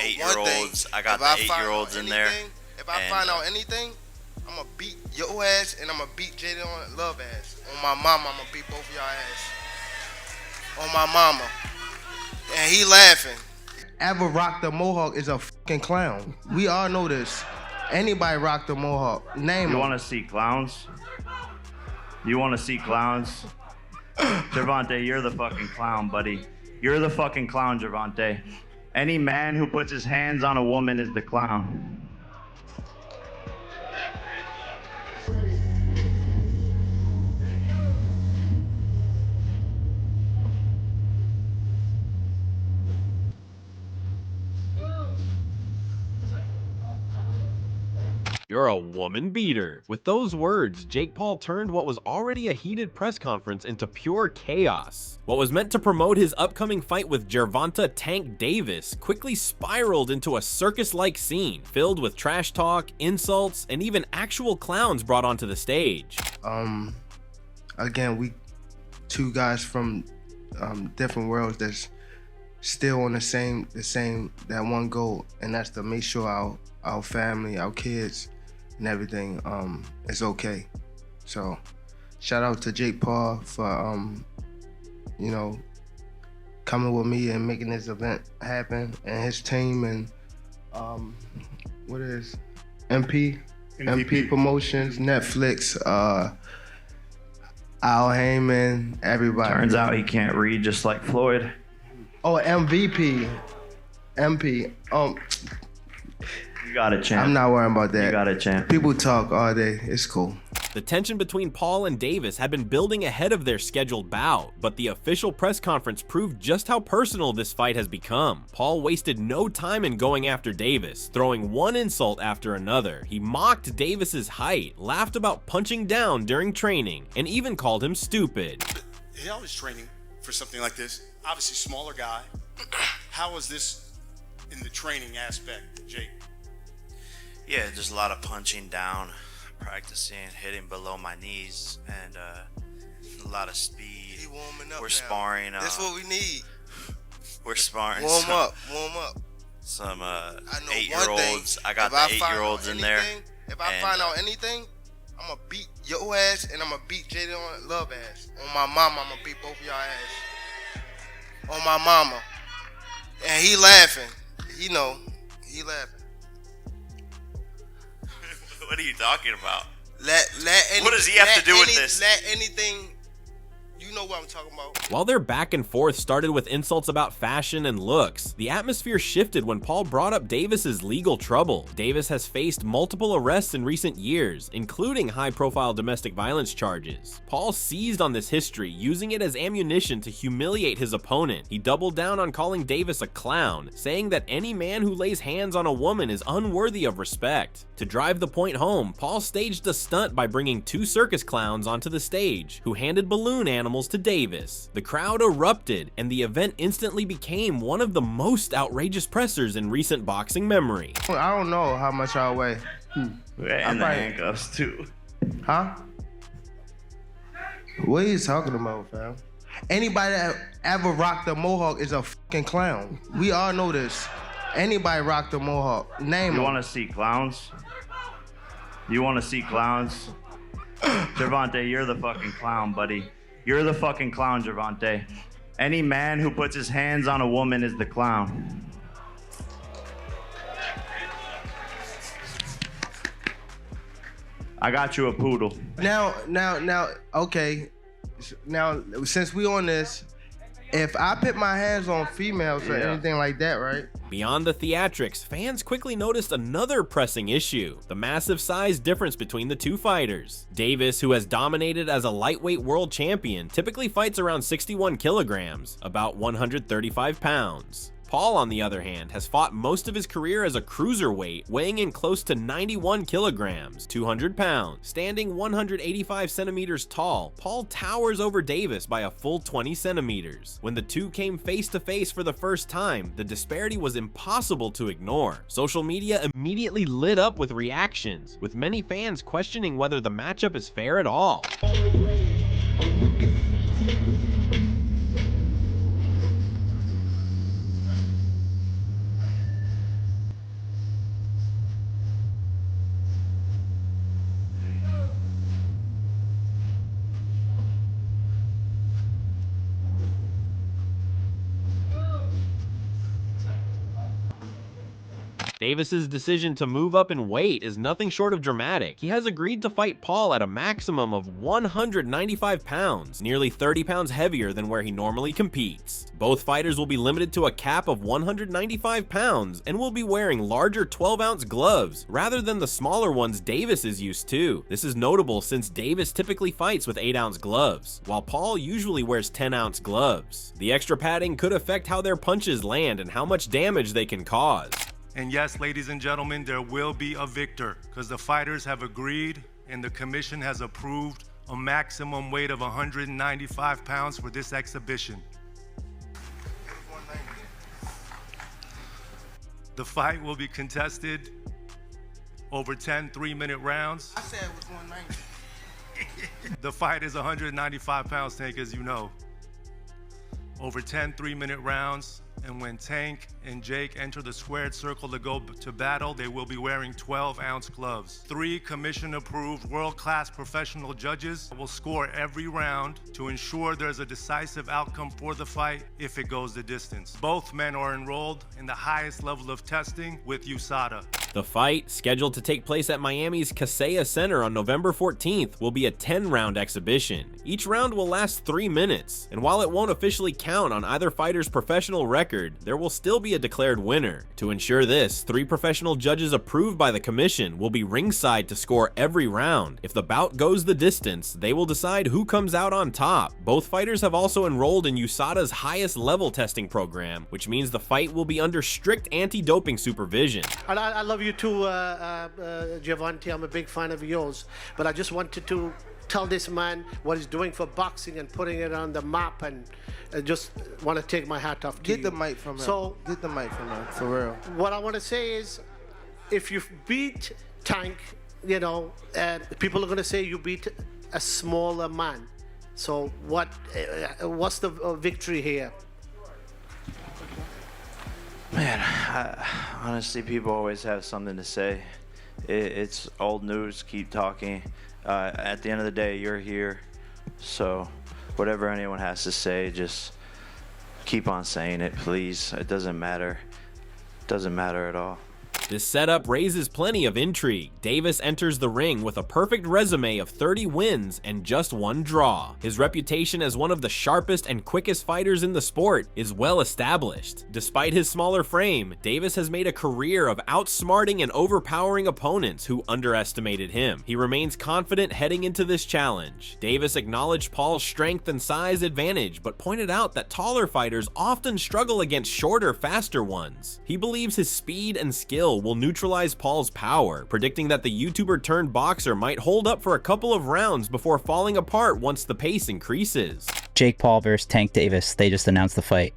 8-year-olds. I got the 8-year-olds in there. If I find out anything, I'm gonna beat your ass and I'm gonna beat Jaden Love ass. On my mama, I'm gonna beat both of y'all ass. On my mama. And he laughing. Ever rock the mohawk is a fucking clown. We all know this. Anybody rock the mohawk, name him. You want to see clowns? You want to see clowns? Gervonta, you're the fucking clown, buddy. You're the fucking clown, Gervonta. Any man who puts his hands on a woman is the clown. You're a woman beater. With those words, Jake Paul turned what was already a heated press conference into pure chaos. What was meant to promote his upcoming fight with Gervonta Tank Davis quickly spiraled into a circus-like scene filled with trash talk, insults, and even actual clowns brought onto the stage. Again, we two guys from different worlds that's still on the same that one goal, and that's to make sure our family, our kids, and everything is okay. So shout out to Jake Paul for you know, coming with me and making this event happen, and his team, and what is MP Promotions, Netflix, Al Heyman, everybody. Turns out he can't read just like Floyd. Oh, MVP. MP. You got it, champ. I'm not worrying about that. You got it, champ. People talk all day. It's cool. The tension between Paul and Davis had been building ahead of their scheduled bout, but the official press conference proved just how personal this fight has become. Paul wasted no time in going after Davis, throwing one insult after another. He mocked Davis's height, laughed about punching down during training, and even called him stupid. How was training for something like this? Obviously smaller guy. How was this in the training aspect, Jake? Yeah, just a lot of punching down, practicing, hitting below my knees, and a lot of speed. He warming up. We're now. sparring. That's what we need. We're sparring. Warm up. Some I know 8-year-olds. I got the 8-year-olds in there. If I find out anything, I'm gonna beat your ass and I'm gonna beat Jaden Love ass. On my mama, I'm gonna beat both of y'all ass. On my mama. And he laughing. He laughing. What are you talking about? What does he have to do with this? Let anything. You know what I'm talking about. While their back and forth started with insults about fashion and looks, the atmosphere shifted when Paul brought up Davis's legal trouble. Davis has faced multiple arrests in recent years, including high-profile domestic violence charges. Paul seized on this history, using it as ammunition to humiliate his opponent. He doubled down on calling Davis a clown, saying that any man who lays hands on a woman is unworthy of respect. To drive the point home, Paul staged a stunt by bringing two circus clowns onto the stage, who handed balloon animals to Davis. The crowd erupted, and the event instantly became one of the most outrageous pressers in recent boxing memory. I don't know how much I weigh. And the handcuffs too. Huh? What are you talking about, fam? Anybody that ever rocked the mohawk is a fucking clown. We all know this. Anybody rock the mohawk, name him. You want to see clowns? You want to see clowns? Gervonta, you're the fucking clown, buddy. You're the fucking clown, Gervonta. Any man who puts his hands on a woman is the clown. I got you a poodle. Now, okay. Now, since we on this, if I put my hands on females or anything like that, right? Beyond the theatrics, fans quickly noticed another pressing issue: the massive size difference between the two fighters. Davis, who has dominated as a lightweight world champion, typically fights around 61 kilograms, about 135 pounds. Paul, on the other hand, has fought most of his career as a cruiserweight, weighing in close to 91 kilograms, 200 pounds. Standing 185 centimeters tall, Paul towers over Davis by a full 20 centimeters. When the two came face to face for the first time, the disparity was impossible to ignore. Social media immediately lit up with reactions, with many fans questioning whether the matchup is fair at all. Davis's decision to move up in weight is nothing short of dramatic. He has agreed to fight Paul at a maximum of 195 pounds, nearly 30 pounds heavier than where he normally competes. Both fighters will be limited to a cap of 195 pounds and will be wearing larger 12-ounce gloves rather than the smaller ones Davis is used to. This is notable since Davis typically fights with 8-ounce gloves, while Paul usually wears 10-ounce gloves. The extra padding could affect how their punches land and how much damage they can cause. And yes, ladies and gentlemen, there will be a victor because the fighters have agreed and the commission has approved a maximum weight of 195 pounds for this exhibition. The fight will be contested over 10 3-minute rounds. I said it was 190. The fight is 195 pounds, Tank, as you know. Over 10 3-minute rounds. And when Tank and Jake enter the squared circle to go to battle, they will be wearing 12-ounce gloves. 3 commission-approved world-class professional judges will score every round to ensure there's a decisive outcome for the fight if it goes the distance. Both men are enrolled in the highest level of testing with USADA. The fight, scheduled to take place at Miami's Kaseya Center on November 14th, will be a 10-round exhibition. Each round will last 3 minutes, and while it won't officially count on either fighter's professional record, there will still be a declared winner. To ensure this, 3 professional judges approved by the commission will be ringside to score every round. If the bout goes the distance, they will decide who comes out on top. Both fighters have also enrolled in USADA's highest level testing program, which means the fight will be under strict anti-doping supervision. And I love you too, Gervonta. I'm a big fan of yours, but I just wanted to tell this man what he's doing for boxing and putting it on the map, and just want to take my hat off to Get you. the mic from him. So, Get the mic from him, for real. what I want to say is, if you beat Tank, you know, people are going to say you beat a smaller man. So what's the victory here? Man, honestly, people always have something to say. It's old news. Keep talking. At the end of the day, you're here. So whatever anyone has to say, just keep on saying it, please. It doesn't matter. It doesn't matter at all. This setup raises plenty of intrigue. Davis enters the ring with a perfect resume of 30 wins and just 1 draw. His reputation as one of the sharpest and quickest fighters in the sport is well established. Despite his smaller frame, Davis has made a career of outsmarting and overpowering opponents who underestimated him. He remains confident heading into this challenge. Davis acknowledged Paul's strength and size advantage, but pointed out that taller fighters often struggle against shorter, faster ones. He believes his speed and skill will neutralize Paul's power, predicting that the YouTuber turned boxer might hold up for a couple of rounds before falling apart once the pace increases. Jake Paul versus Tank Davis, they just announced the fight.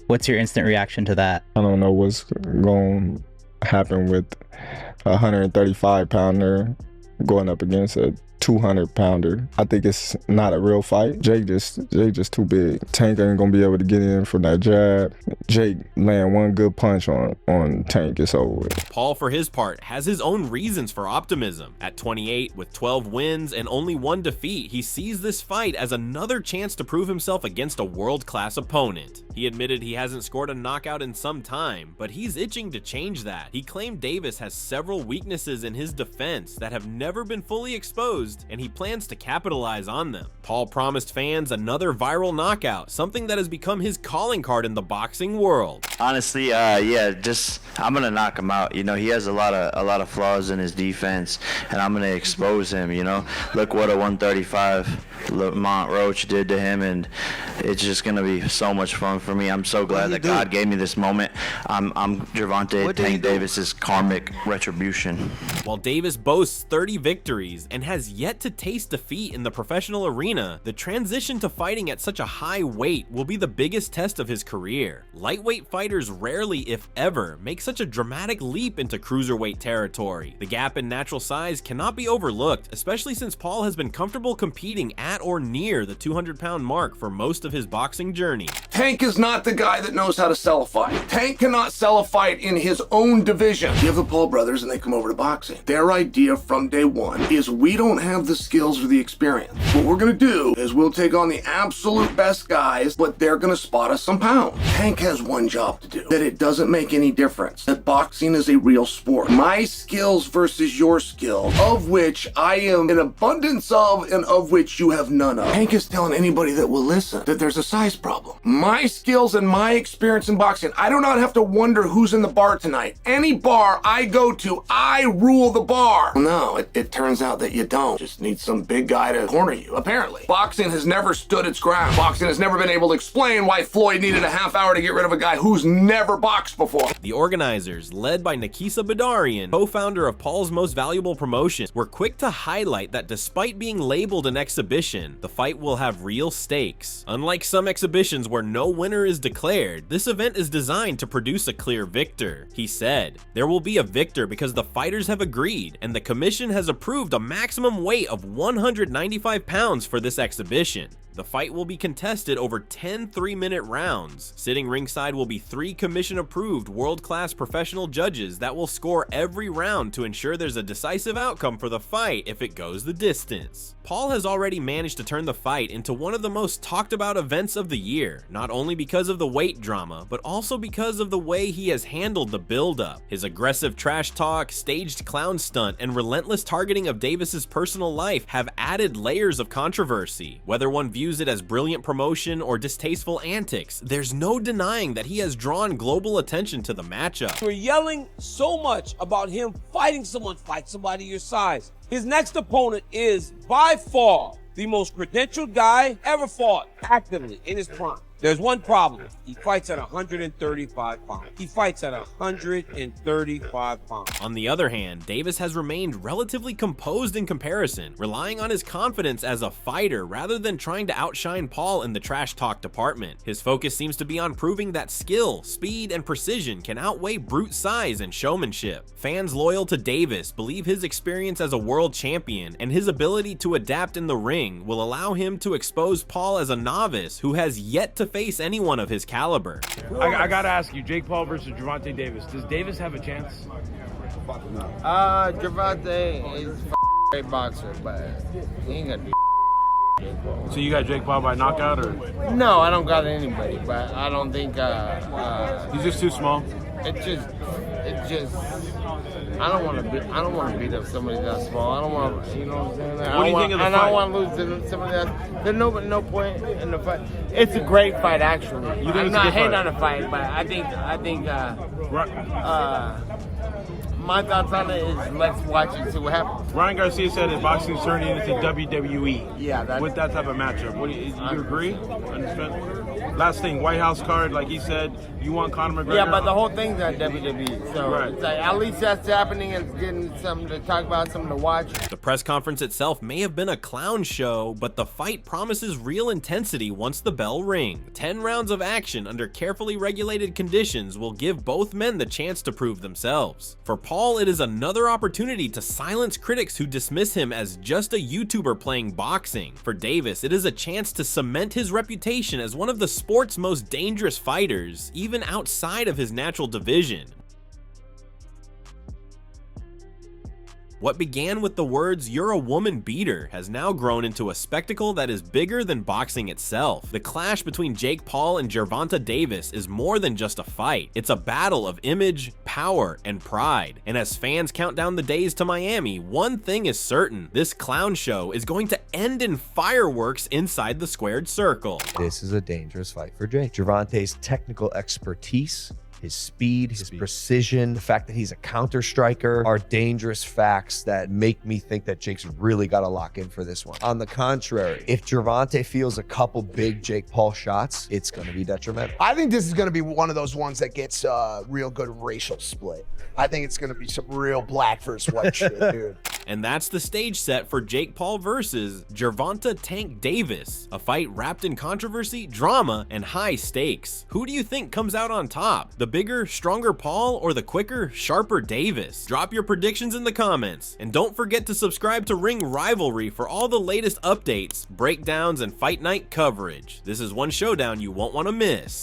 What's your instant reaction to that? I don't know what's going to happen with a 135-pounder going up against a 200-pounder. I think it's not a real fight. Jake just too big. Tank ain't gonna be able to get in from that jab. Jake land one good punch on Tank, it's over with. Paul, for his part, has his own reasons for optimism. At 28, with 12 wins and only 1 defeat, he sees this fight as another chance to prove himself against a world-class opponent. He admitted he hasn't scored a knockout in some time, but he's itching to change that. He claimed Davis has several weaknesses in his defense that have never been fully exposed, and he plans to capitalize on them. Paul promised fans another viral knockout, something that has become his calling card in the boxing world. Honestly, yeah, just I'm gonna knock him out. You know, he has a lot of flaws in his defense, and I'm gonna expose him. You know, look what a 135 Lamont Roach did to him, and it's just gonna be so much fun for me. I'm so glad that God gave me this moment. I'm Gervonta Tank Davis's karmic retribution. While Davis boasts 30 victories and has yet to taste defeat in the professional arena, the transition to fighting at such a high weight will be the biggest test of his career. Lightweight fighters rarely, if ever, make such a dramatic leap into cruiserweight territory. The gap in natural size cannot be overlooked, especially since Paul has been comfortable competing at or near the 200-pound mark for most of his boxing journey. Tank is not the guy that knows how to sell a fight. Tank cannot sell a fight in his own division. You have the Paul brothers and they come over to boxing. Their idea from day one is we don't have the skills or the experience. What we're gonna do is we'll take on the absolute best guys, but they're gonna spot us some pounds. Tank has one job to do, that it doesn't make any difference, that boxing is a real sport. My skills versus your skills, of which I am an abundance of and of which you have none of. Tank is telling anybody that will listen that there's a size problem. My skills and my experience in boxing, I do not have to wonder who's in the bar tonight. Any bar I go to, I rule the bar. No, it turns out that you don't. Just need some big guy to corner you, apparently. Boxing has never stood its ground. Boxing has never been able to explain why Floyd needed a half hour to get rid of a guy who's never boxed before. The organizers, led by Nakisa Badarian, co-founder of Paul's Most Valuable Promotions, were quick to highlight that despite being labeled an exhibition, the fight will have real stakes. Unlike some exhibitions where no winner is declared, this event is designed to produce a clear victor. He said, "There will be a victor because the fighters have agreed, and the commission has approved a maximum weight of 195 pounds for this exhibition. The fight will be contested over 10 3-minute rounds. Sitting ringside will be 3 commission-approved world-class professional judges that will score every round to ensure there's a decisive outcome for the fight if it goes the distance." Paul has already managed to turn the fight into one of the most talked about events of the year, not only because of the weight drama, but also because of the way he has handled the build-up. His aggressive trash talk, staged clown stunt, and relentless targeting of Davis's personal life have added layers of controversy. Whether one views it as brilliant promotion or distasteful antics, there's no denying that he has drawn global attention to the matchup. We're yelling so much about him fighting someone, fight somebody your size. His next opponent is by far the most credentialed guy ever fought actively in his prime. There's one problem. He fights at 135 pounds. He fights at 135 pounds. On the other hand, Davis has remained relatively composed in comparison, relying on his confidence as a fighter rather than trying to outshine Paul in the trash talk department. His focus seems to be on proving that skill, speed, and precision can outweigh brute size and showmanship. Fans loyal to Davis believe his experience as a world champion and his ability to adapt in the ring will allow him to expose Paul as a novice who has yet to face anyone of his caliber. I gotta ask you, Jake Paul versus Gervonta Davis. Does Davis have a chance? Gervonta is a great boxer, but he ain't gonna do Jake Paul. So you got Jake Paul by knockout, or? No, I don't got anybody, but I don't think he's just too small. It just I don't want to beat up somebody that small. I don't want to, you know what I'm saying? What do you think of the fight? I don't want to lose to somebody that. There's no point in the fight. It's a great fight, actually. You think I'm it's not a good hating fight? on the fight, but I think my thoughts on it is let's watch it and see what happens. Ryan Garcia said that boxing's turning into WWE. Yeah, with that type of matchup. What do you agree? Understand? Last thing, White House card, like he said, you want Conor McGregor? Yeah, but the whole thing's on WWE, so right. It's like, at least that's happening and it's getting something to talk about, something to watch. The press conference itself may have been a clown show, but the fight promises real intensity once the bell rings. 10 rounds of action under carefully regulated conditions will give both men the chance to prove themselves. For Paul, it is another opportunity to silence critics who dismiss him as just a YouTuber playing boxing. For Davis, it is a chance to cement his reputation as one of the sport's most dangerous fighters, even outside of his natural division. What began with the words "you're a woman beater" has now grown into a spectacle that is bigger than boxing itself. The clash between Jake Paul and Gervonta Davis is more than just a fight. It's a battle of image, power, and pride. And as fans count down the days to Miami, one thing is certain: this clown show is going to end in fireworks inside the squared circle. This is a dangerous fight for Jake. Gervonta's technical expertise, his speed, his precision, the fact that he's a counter striker are dangerous facts that make me think that Jake's really got to lock in for this one. On the contrary, if Gervonta feels a couple big Jake Paul shots, it's going to be detrimental. I think this is going to be one of those ones that gets a real good racial split. I think it's going to be some real black versus white shit, dude. And that's the stage set for Jake Paul versus Gervonta Tank Davis, a fight wrapped in controversy, drama, and high stakes. Who do you think comes out on top? The bigger, stronger Paul or the quicker, sharper Davis? Drop your predictions in the comments, and don't forget to subscribe to Ring Rivalry for all the latest updates, breakdowns, and fight night coverage. This is one showdown you won't want to miss.